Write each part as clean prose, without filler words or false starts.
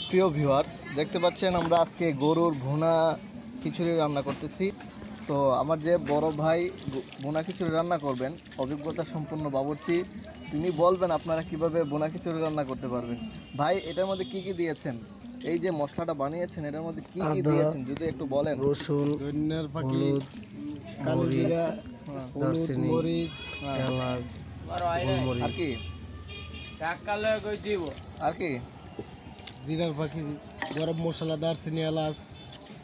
প্রিয় ভিউয়ার্স, দেখতে পাচ্ছেন আমরা আজকে গরুর ভুনা খিচুড়ি রান্না করতেছি। তো আমার যে বড় ভাই ভুনা খিচুড়ি রান্না করবেন, অভিজ্ঞতা সম্পন্ন বাবুর্চি, তিনি বলবেন আপনারা কিভাবে ভুনা খিচুড়ি রান্না করতে পারবেন। ভাই, এটার মধ্যে কি কি দিয়েছেন? এই যে মশলাটা বানিয়েছেন, এটার মধ্যে কি কি দিয়েছেন যদি একটু বলেন। রসুন, হলুদ, মরিচ, দারচিনি, মরিচ, এলাচ, গোলমরিচ, আর কি আর কি জিরার পাখি, গরম মশলা, দারচিনি, এলাচ।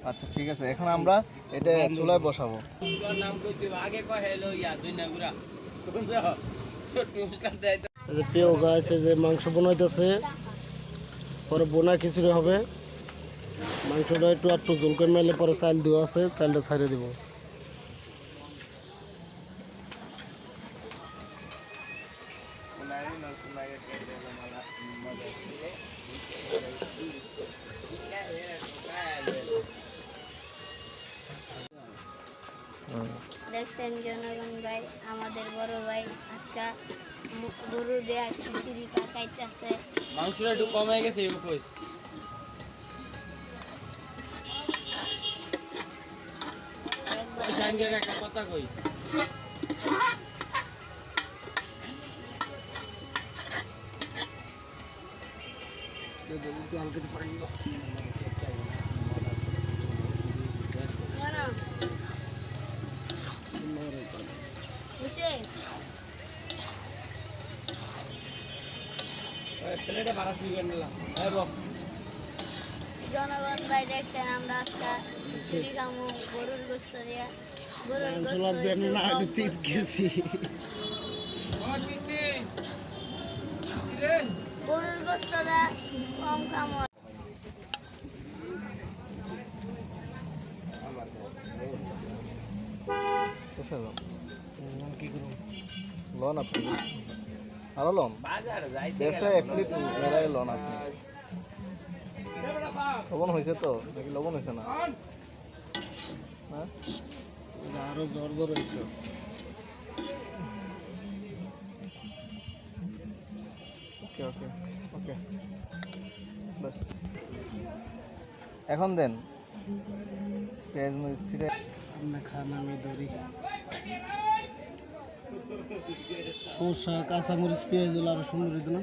আচ্ছা, ঠিক আছে। এখন আমরা এটা চুলায় বসাবো। পেঁয়াজ গাছ, যে মাংস বোনাইতেছে, পরে বোনা খিচুড়ি হবে। মাংসটা একটু ঝোল করে মেলে পরে চাল দেওয়া আছে, চালটা ছাড়িয়ে দেবো। দেখছেন জনগণ ভাই, আমাদের বড় ভাই আজকে গরু দেয়া খিচুড়ি পাকাইতেছে। মাংসটা একটু কমে গেছে উপোস। একটা কথা কই, জনগণ ভাই দেখছেন আমরা আজকে খিচুড়ি খামু গরুর গোস্ত দিয়া। গরুর গোস্ত দা কম খামু। কি করুন লন আপনি আরো লন দেশে 1 মিনিট মেরাই লন আপনি। লবণ হয়েছে তো নাকি লবণ হয়েছে না? হ্যাঁ, আরো জ্বর জ্বর হয়েছে। ওকে ওকে ওকে, বাস। এখন দেন পেঁয়াজ মরিচ ছিটে। আমরা খান, আমি ধরি শসা, কাঁচামরিচ, পেঁয়াজ দিলে আরো সুন্দর হইতো না?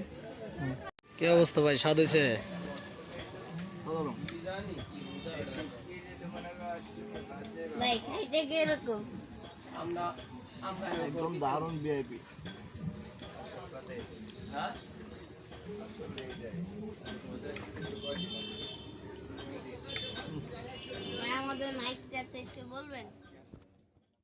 কি অবস্থা ভাই, স্বাদ হয়েছে? ভাই খাইতে কিরকম? একদম দারুণ ভিআইপি। আমাদের নাইটটা একটু বলবেন?